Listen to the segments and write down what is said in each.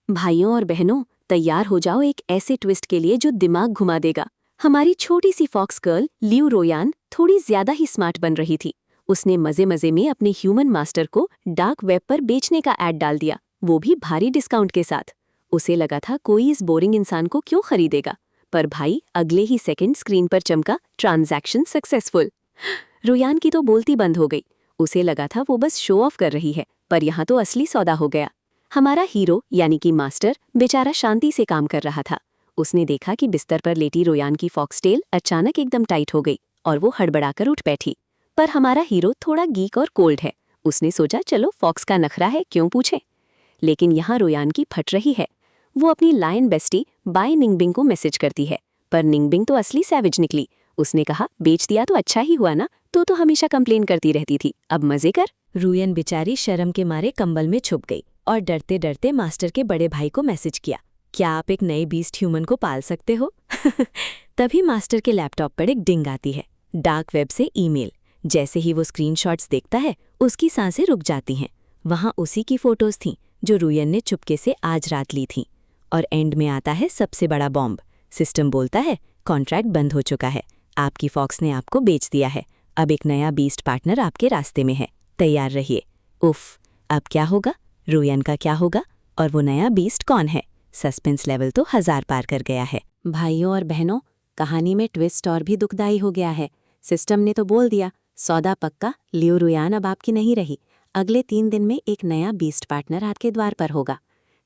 भाइयों और बहनों, तैयार हो जाओ एक ऐसे ट्विस्ट के लिए जो दिमाग घुमा देगा। हमारी छोटी सी फॉक्स गर्ल लियो रोयान थोड़ी ज्यादा ही स्मार्ट बन रही थी। उसने मजे मजे में अपने ह्यूमन मास्टर को डार्क वेब पर बेचने का ऐड डाल दिया, वो भी भारी डिस्काउंट के साथ। उसे लगा था कोई इस बोरिंग इंसान को क्यों खरीदेगा, पर भाई अगले ही सेकंड स्क्रीन पर चमका ट्रांजैक्शन सक्सेसफुल। रोयान की तो बोलती बंद हो गई। उसे लगा था वो बस शो ऑफ कर रही है, पर यहाँ तो असली सौदा हो गया। हमारा हीरो यानी कि मास्टर बेचारा शांति से काम कर रहा था। उसने देखा कि बिस्तर पर लेटी रोयान की फॉक्सटेल अचानक एकदम टाइट हो गई और वो हड़बड़ाकर उठ बैठी। पर हमारा हीरो थोड़ा गीक और कोल्ड है। उसने सोचा चलो फॉक्स का नखरा है, क्यों पूछे। लेकिन यहाँ रोयान की फट रही है। वो अपनी लायन बेस्टी बाय निंगबिंग को मैसेज करती है, पर निंगबिंग तो असली सैविज निकली। उसने कहा बेच दिया तो अच्छा ही हुआ ना, तो हमेशा कंप्लेन करती रहती थी, अब मजे कर। रोयान बेचारी शर्म के मारे कंबल में छुप गई और डरते डरते मास्टर के बड़े भाई को मैसेज किया, क्या आप एक नए बीस्ट ह्यूमन को पाल सकते हो? तभी मास्टर के लैपटॉप पर एक डिंग आती है, डार्क वेब से ईमेल। जैसे ही वो स्क्रीनशॉट्स देखता है उसकी सांसें रुक जाती हैं। वहाँ उसी की फोटोज थीं जो रोयान ने चुपके से आज रात ली थीं। और एंड में आता है सबसे बड़ा बॉम्ब। सिस्टम बोलता है कॉन्ट्रैक्ट बंद हो चुका है, आपकी फॉक्स ने आपको बेच दिया है, अब एक नया बीस्ट पार्टनर आपके रास्ते में है, तैयार रहिए। उफ, अब क्या होगा? रोयान का क्या होगा? और वो नया बीस्ट कौन है? सस्पेंस लेवल तो 1000 पार कर गया है। भाइयों और बहनों, कहानी में ट्विस्ट और भी दुखदाई हो गया है। सिस्टम ने तो बोल दिया सौदा पक्का, लियो रोयान अब आपकी नहीं रही। अगले 3 दिन में एक नया बीस्ट पार्टनर आपके द्वार पर होगा।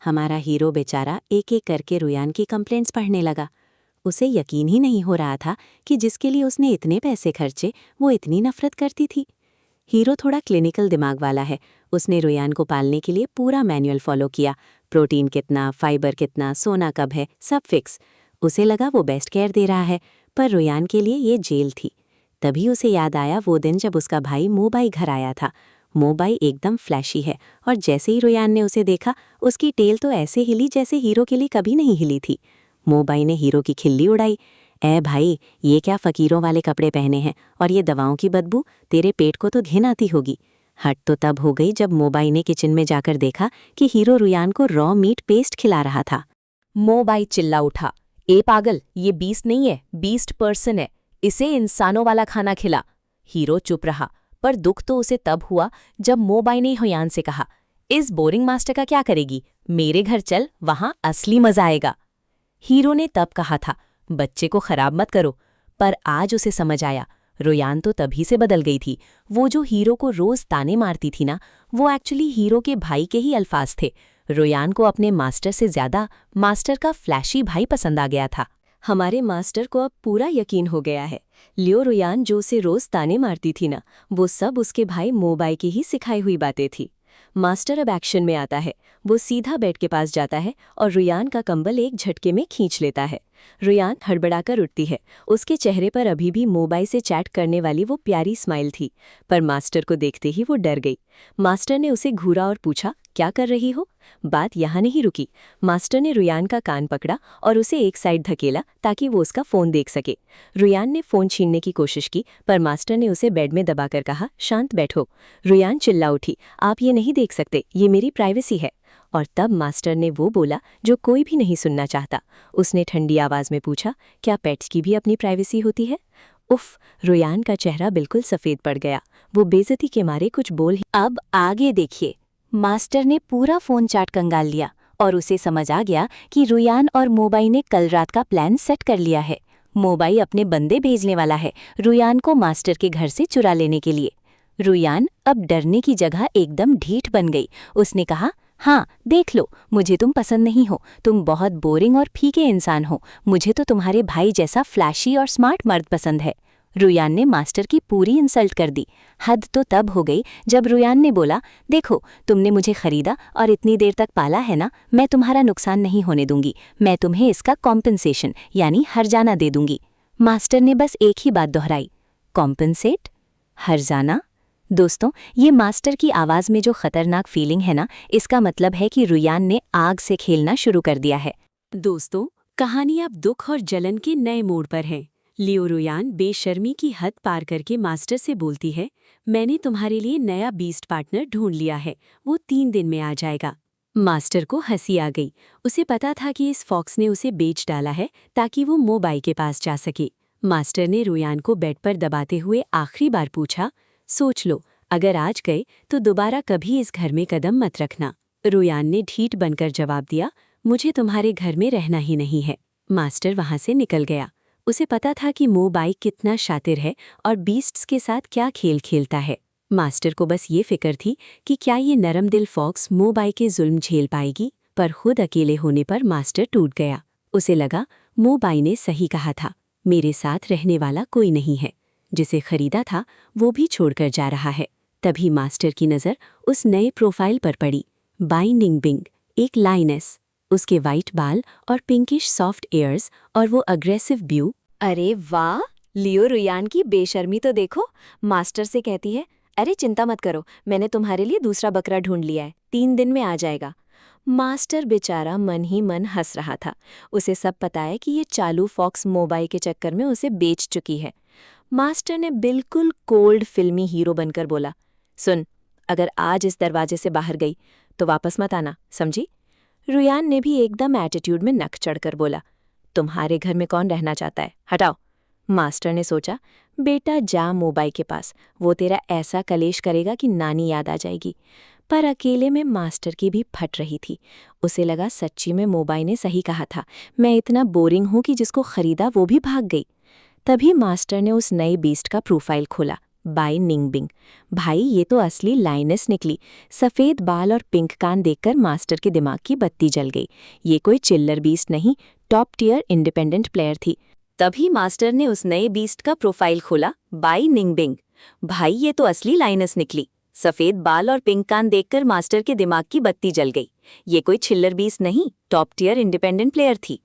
हमारा हीरो बेचारा एक एक करके रोयान की कंप्लेंट्स पढ़ने लगा। उसे यकीन ही नहीं हो रहा था कि जिसके लिए उसने इतने पैसे खर्चे वो इतनी नफरत करती थी। हीरो थोड़ा क्लिनिकल दिमाग वाला है। उसने रोयान को पालने के लिए पूरा मैनुअल फॉलो किया। प्रोटीन कितना, फाइबर कितना, सोना कब है, सब फिक्स। उसे लगा वो बेस्ट केयर दे रहा है, पर रोयान के लिए ये जेल थी। तभी उसे याद आया वो दिन जब उसका भाई मोबाई घर आया था। मोबाई एकदम फ्लैशी है और जैसे ही रोयान ने उसे देखा उसकी टेल तो ऐसे हिली जैसे हीरो के लिए कभी नहीं हिली थी। मोबाई ने हीरो की खिल्ली उड़ाई, ए भाई ये क्या फ़कीरों वाले कपड़े पहने हैं, और ये दवाओं की बदबू, तेरे पेट को तो घिन आती होगी। हट तो तब हो गई जब मोबाई ने किचन में जाकर देखा कि हीरो रोयान को रॉ मीट पेस्ट खिला रहा था। मोबाई चिल्ला उठा, ए पागल, ये बीस्ट नहीं है, बीस्ट पर्सन है, इसे इंसानों वाला खाना खिला। हीरो चुप रहा, पर दुख तो उसे तब हुआ जब मोबाई ने रोयान से कहा, इस बोरिंग मास्टर का क्या करेगी, मेरे घर चल, वहां असली मजा आएगा। हीरो ने तब कहा था बच्चे को खराब मत करो, पर आज उसे समझ आया रोयान तो तभी से बदल गई थी। वो जो हीरो को रोज ताने मारती थी ना, वो एक्चुअली हीरो के भाई के ही अल्फाज थे। रोयान को अपने मास्टर से ज्यादा मास्टर का फ्लैशी भाई पसंद आ गया था। हमारे मास्टर को अब पूरा यकीन हो गया है, लियो रोयान जो उसे रोज ताने मारती थी ना, वो सब उसके भाई मोबाई की ही सिखाई हुई बातें थी। मास्टर अब एक्शन में आता है। वो सीधा बेड के पास जाता है और रोयान का कंबल एक झटके में खींच लेता है। रोयान हड़बड़ाकर उठती है। उसके चेहरे पर अभी भी मोबाइल से चैट करने वाली वो प्यारी स्माइल थी, पर मास्टर को देखते ही वो डर गई। मास्टर ने उसे घूरा और पूछा, क्या कर रही हो? बात यहाँ नहीं रुकी। मास्टर ने रोयान का कान पकड़ा और उसे एक साइड धकेला ताकि वो उसका फोन देख सके। रोयान ने फोन छीनने की कोशिश की, पर मास्टर ने उसे बेड में दबाकर कहा, शांत बैठो। रोयान चिल्ला उठी, आप ये नहीं देख सकते, ये मेरी प्राइवेसी है। और तब मास्टर ने वो बोला जो कोई भी नहीं सुनना चाहता। उसने ठंडी आवाज में पूछा, क्या पेट्स की भी अपनी प्राइवेसी होती है? उफ, रोयान का चेहरा बिल्कुल सफेद पड़ गया। वो बेइज्जती के मारे कुछ बोल ही। अब आगे देखिए। मास्टर ने पूरा फोन चाट कंगाल लिया और उसे समझ आ गया कि रोयान और मोबाई ने कल रात का प्लान सेट कर लिया है। मोबाई अपने बंदे भेजने वाला है रोयान को मास्टर के घर से चुरा लेने के लिए। रोयान अब डरने की जगह एकदम ढीठ बन गई। उसने कहा, हाँ देख लो, मुझे तुम पसंद नहीं हो, तुम बहुत बोरिंग और फीके इंसान हो, मुझे तो तुम्हारे भाई जैसा फ्लैशी और स्मार्ट मर्द पसंद है। रोयान ने मास्टर की पूरी इंसल्ट कर दी। हद तो तब हो गई जब रोयान ने बोला, देखो तुमने मुझे खरीदा और इतनी देर तक पाला है ना, मैं तुम्हारा नुकसान नहीं होने दूंगी, मैं तुम्हें इसका कॉम्पनसेशन यानी हर्जाना दे दूंगी। मास्टर ने बस एक ही बात दोहराई, कॉम्पनसेट, हर्जाना। दोस्तों, ये मास्टर की आवाज़ में जो खतरनाक फीलिंग है ना, इसका मतलब है कि रोयान ने आग से खेलना शुरू कर दिया है। दोस्तों, कहानी अब दुख और जलन के नए मोड़ पर है। लियो रोयान बेशर्मी की हद पार करके मास्टर से बोलती है, मैंने तुम्हारे लिए नया बीस्ट पार्टनर ढूंढ लिया है, वो 3 दिन में आ जाएगा। मास्टर को हंसी आ गई। उसे पता था कि इस फॉक्स ने उसे बेच डाला है ताकि वो मोबाई के पास जा सके। मास्टर ने रुयान को बेड पर दबाते हुए आखिरी बार पूछा, सोच लो, अगर आज गए तो दोबारा कभी इस घर में कदम मत रखना। रुयान ने ढीठ बनकर जवाब दिया, मुझे तुम्हारे घर में रहना ही नहीं है। मास्टर वहां से निकल गया। उसे पता था कि मोबाई कितना शातिर है और बीस्ट्स के साथ क्या खेल खेलता है। मास्टर को बस ये फिक्र थी कि क्या ये नरम दिल फॉक्स मोबाई के जुल्म झेल पाएगी, पर खुद अकेले होने पर मास्टर टूट गया। उसे लगा मोबाई ने सही कहा था, मेरे साथ रहने वाला कोई नहीं है। जिसे खरीदा था वो भी छोड़कर जा रहा है। तभी मास्टर की नज़र उस नए प्रोफाइल पर पड़ी। बाई निंगबिंग, एक लाइनेस, उसके वाइट बाल और पिंकिश सॉफ्ट एयर्स और वो अग्रेसिव ब्यू। अरे वाह, लियो रुयान की बेशर्मी तो देखो। मास्टर से कहती है, अरे चिंता मत करो, मैंने तुम्हारे लिए दूसरा बकरा ढूंढ लिया है, 3 दिन में आ जाएगा। मास्टर बेचारा मन ही मन हंस रहा था। उसे सब पता है कि ये चालू फॉक्स मोबाइल के चक्कर में उसे बेच चुकी है। मास्टर ने बिल्कुल कोल्ड फिल्मी हीरो बनकर बोला, सुन, अगर आज इस दरवाजे से बाहर गई तो वापस मत आना, समझी? रुयान ने भी एकदम एटीट्यूड में नक चढ़कर बोला, तुम्हारे घर में कौन रहना चाहता है, हटाओ। मास्टर ने सोचा, बेटा जा मोबाई के पास, वो तेरा ऐसा कलेश करेगा कि नानी याद आ जाएगी। पर अकेले में मास्टर की भी फट रही थी। उसे लगा सच्ची में मोबाई ने सही कहा था, मैं इतना बोरिंग हूं कि जिसको खरीदा वो भी भाग गई। तभी मास्टर ने उस नए बीस्ट का प्रोफाइल खोला, बाई निंगबिंग। भाई ये तो असली लाइनेस निकली। सफ़ेद बाल और पिंक कान देखकर मास्टर के दिमाग की बत्ती जल गई। ये कोई चिल्लर बीस्ट नहीं, टॉप टियर इंडिपेंडेंट प्लेयर थी। तभी मास्टर ने उस नए बीस्ट का प्रोफाइल खोला, बाई निंगबिंग। भाई ये तो असली लाइनस निकली। सफेद बाल और पिंक कान देखकर मास्टर के दिमाग की बत्ती जल गई। ये कोई छिल्लर बीस्ट नहीं, टॉप टियर इंडिपेंडेंट प्लेयर थी।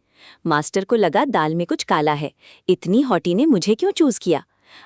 मास्टर को लगा दाल में कुछ काला है, इतनी हॉटी ने मुझे क्यों चूज किया।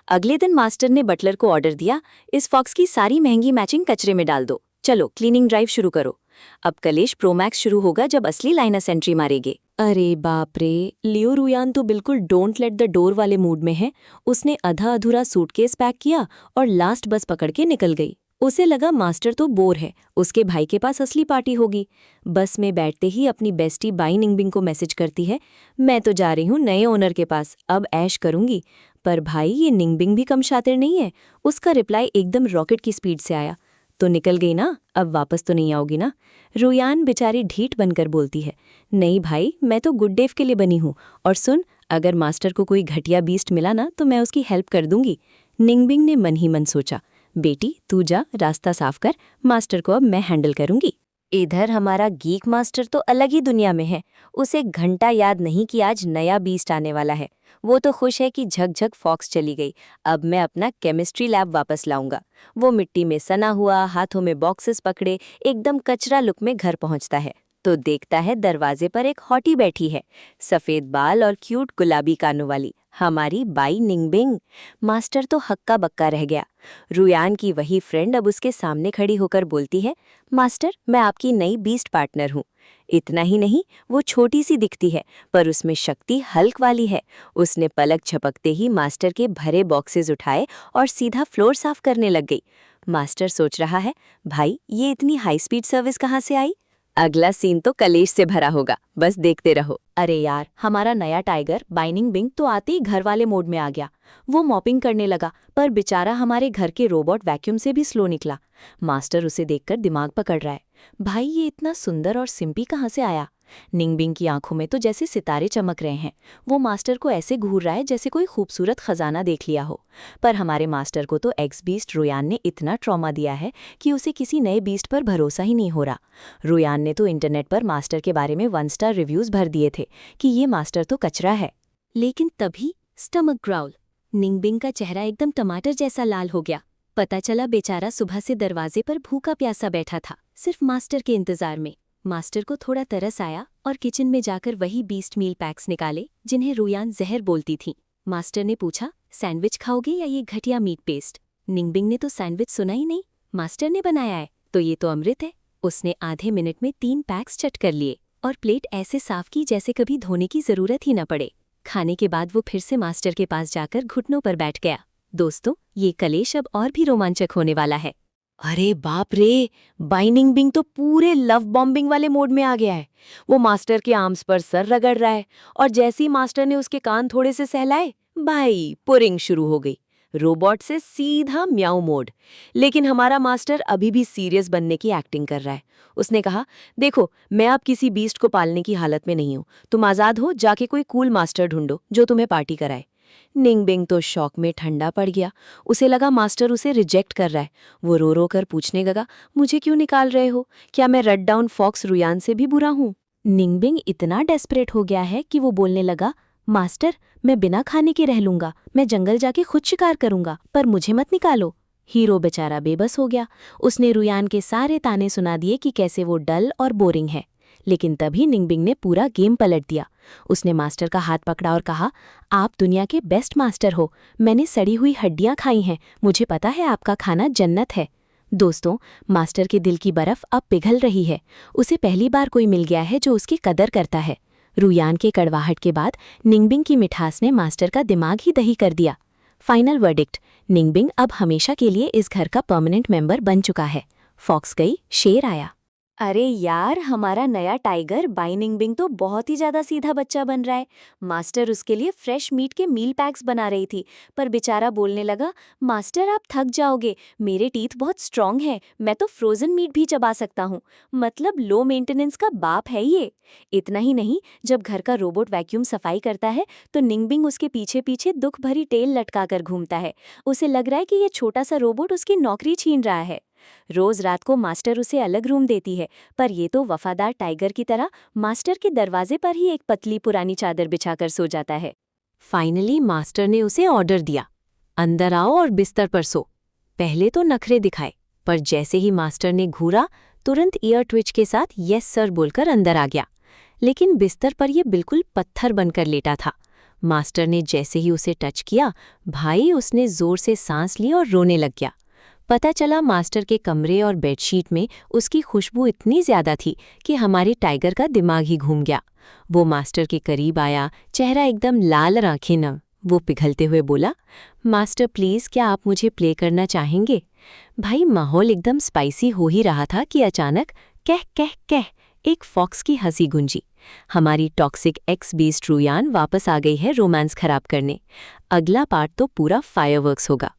अगले दिन मास्टर ने बटलर को ऑर्डर दिया, इस फॉक्स की सारी महंगी मैचिंग कचरे में डाल दो, चलो क्लीनिंग ड्राइव शुरू करो। अब कलेश प्रोमैक्स शुरू होगा जब असली लाइनस एंट्री मारेगे। अरे बाप रे, लियो रुयान तो बिल्कुल डोंट लेट द डोर वाले मूड में है। उसने आधा अधूरा सूटकेस पैक किया और लास्ट बस पकड़ के निकल गई। उसे लगा मास्टर तो बोर है, उसके भाई के पास असली पार्टी होगी। बस में बैठते ही अपनी बेस्टी बाई निंगबिंग को मैसेज करती है, मैं तो जा रही हूँ नए ओनर के पास, अब ऐश करूंगी। पर भाई ये निंगबिंग भी कम शातिर नहीं है। उसका रिप्लाई एकदम रॉकेट की स्पीड से आया, तो निकल गई ना, अब वापस तो नहीं आओगी ना। रुयान बेचारी ढीठ बनकर बोलती है, नहीं भाई, मैं तो गुड डेव के लिए बनी हूँ, और सुन, अगर मास्टर को कोई घटिया बीस्ट मिला ना तो मैं उसकी हेल्प कर दूंगी। निंगबिंग ने मन ही मन सोचा, बेटी तू जा, रास्ता साफ कर, मास्टर को अब मैं हैंडल करूंगी। इधर हमारा गीक मास्टर तो अलग ही दुनिया में है। उसे घंटा याद नहीं कि आज नया बीस्ट आने वाला है। वो तो खुश है कि झकझक फॉक्स चली गई, अब मैं अपना केमिस्ट्री लैब वापस लाऊंगा। वो मिट्टी में सना हुआ, हाथों में बॉक्सेस पकड़े, एकदम कचरा लुक में घर पहुंचता है तो देखता है दरवाजे पर एक हॉटी बैठी है, सफ़ेद बाल और क्यूट गुलाबी कानों वाली, हमारी बाई निंगबिंग। मास्टर तो हक्का बक्का रह गया। रुयान की वही फ्रेंड अब उसके सामने खड़ी होकर बोलती है, मास्टर मैं आपकी नई बीस्ट पार्टनर हूँ। इतना ही नहीं, वो छोटी सी दिखती है पर उसमें शक्ति हल्क वाली है। उसने पलक झपकते ही मास्टर के भरे बॉक्सेस उठाए और सीधा फ्लोर साफ करने लग गई। मास्टर सोच रहा है, भाई ये इतनी हाई स्पीड सर्विस कहाँ से आई। अगला सीन तो कलेश से भरा होगा, बस देखते रहो। अरे यार, हमारा नया टाइगर बाई निंगबिंग तो आते ही घर वाले मोड में आ गया। वो मॉपिंग करने लगा, पर बेचारा हमारे घर के रोबोट वैक्यूम से भी स्लो निकला। मास्टर उसे देखकर दिमाग पकड़ रहा है, भाई ये इतना सुंदर और सिंपी कहाँ से आया। निंगबिंग की आंखों में तो जैसे सितारे चमक रहे हैं। वो मास्टर को ऐसे घूर रहा है जैसे कोई खूबसूरत खजाना देख लिया हो। पर हमारे मास्टर को तो एक्स बीस्ट रुयान ने इतना ट्रॉमा दिया है कि उसे किसी नए बीस्ट पर भरोसा ही नहीं हो रहा। रुयान ने तो इंटरनेट पर मास्टर के बारे में 1 स्टार रिव्यूज भर दिए थे कि ये मास्टर तो कचरा है। लेकिन तभी स्टमक ग्राउल, निंगबिंग का चेहरा एकदम टमाटर जैसा लाल हो गया। पता चला बेचारा सुबह से दरवाजे पर भूखा प्यासा बैठा था, सिर्फ मास्टर के इंतजार में। मास्टर को थोड़ा तरस आया और किचन में जाकर वही बीस्ट मील पैक्स निकाले जिन्हें रुयान जहर बोलती थी। मास्टर ने पूछा, सैंडविच खाओगे या ये घटिया मीट पेस्ट। निंगबिंग ने तो सैंडविच सुना ही नहीं, मास्टर ने बनाया है तो ये तो अमृत है। उसने आधे मिनट में 3 पैक्स चट कर लिए और प्लेट ऐसे साफ की जैसे कभी धोने की जरूरत ही न पड़े। खाने के बाद वो फिर से मास्टर के पास जाकर घुटनों पर बैठ गया। दोस्तों, ये कलेश अब और भी रोमांचक होने वाला है। अरे बाप रे, बाइनिंग बिंग तो पूरे लव बॉम्बिंग वाले मोड में आ गया है। वो मास्टर के आर्म्स पर सर रगड़ रहा है और जैसे ही मास्टर ने उसके कान थोड़े से सहलाए, भाई पुरिंग शुरू हो गई। रोबोट से सीधा म्याऊ मोड। लेकिन हमारा मास्टर अभी भी सीरियस बनने की एक्टिंग कर रहा है। उसने कहा, देखो मैं अब किसी बीस्ट को पालने की हालत में नहीं हूँ। तुम आज़ाद हो, जाके कोई कूल मास्टर ढूंढो जो तुम्हें पार्टी कराए। निंगबिंग तो शॉक में ठंडा पड़ गया। उसे लगा मास्टर उसे रिजेक्ट कर रहा है। वो रो रो कर पूछने लगा, मुझे क्यों निकाल रहे हो? क्या मैं रट डाउन फॉक्स रुयान से भी बुरा हूँ? निंगबिंग इतना डेस्परेट हो गया है कि वो बोलने लगा, मास्टर मैं बिना खाने के रह लूंगा, मैं जंगल जाके खुद शिकार करूंगा, पर मुझे मत निकालो। हीरो बेचारा बेबस हो गया। उसने रुयान के सारे ताने सुना दिए कि कैसे वो डल और बोरिंग है। लेकिन तभी निंगबिंग ने पूरा गेम पलट दिया। उसने मास्टर का हाथ पकड़ा और कहा, आप दुनिया के बेस्ट मास्टर हो, मैंने सड़ी हुई हड्डियां खाई हैं, मुझे पता है आपका खाना जन्नत है। दोस्तों, मास्टर के दिल की बर्फ अब पिघल रही है। उसे पहली बार कोई मिल गया है जो उसकी कदर करता है। रुयान के कड़वाहट के बाद निंगबिंग की मिठास ने मास्टर का दिमाग ही दही कर दिया। फाइनल वर्डिक्ट, निंगबिंग अब हमेशा के लिए इस घर का परमानेंट मेंबर बन चुका है। फॉक्स गई, शेर आया। अरे यार, हमारा नया टाइगर बाइनिंग बिंग तो बहुत ही ज्यादा सीधा बच्चा बन रहा है। मास्टर उसके लिए फ्रेश मीट के मील पैक्स बना रही थी, पर बेचारा बोलने लगा, मास्टर आप थक जाओगे, मेरे टीथ बहुत स्ट्रांग हैं, मैं तो फ्रोजन मीट भी चबा सकता हूँ। मतलब लो मेंटेनेंस का बाप है ये। इतना ही नहीं, जब घर का रोबोट वैक्यूम सफाई करता है तो निंगबिंग उसके पीछे पीछे दुख भरी टेल लटका कर घूमता है। उसे लग रहा है कि ये छोटा सा रोबोट उसकी नौकरी छीन रहा है। रोज रात को मास्टर उसे अलग रूम देती है, पर ये तो वफादार टाइगर की तरह मास्टर के दरवाजे पर ही एक पतली पुरानी चादर बिछाकर सो जाता है। फाइनली मास्टर ने उसे ऑर्डर दिया, अंदर आओ और बिस्तर पर सो। पहले तो नखरे दिखाए, पर जैसे ही मास्टर ने घूरा, तुरंत ईयर ट्विच के साथ यस सर बोलकर अंदर आ गया। लेकिन बिस्तर पर यह बिल्कुल पत्थर बनकर लेटा था। मास्टर ने जैसे ही उसे टच किया, भाई उसने जोर से सांस ली और रोने लग गया। पता चला मास्टर के कमरे और बेडशीट में उसकी खुशबू इतनी ज्यादा थी कि हमारे टाइगर का दिमाग ही घूम गया। वो मास्टर के करीब आया, चेहरा एकदम लाल और आंखें नम। वो पिघलते हुए बोला, मास्टर प्लीज क्या आप मुझे प्ले करना चाहेंगे? भाई माहौल एकदम स्पाइसी हो ही रहा था कि अचानक कह कह कह एक फॉक्स की हंसी गूंजी। हमारी टॉक्सिक एक्स बीस्ट रुयान वापस आ गई है रोमांस खराब करने। अगला पार्ट तो पूरा फायरवर्क्स होगा।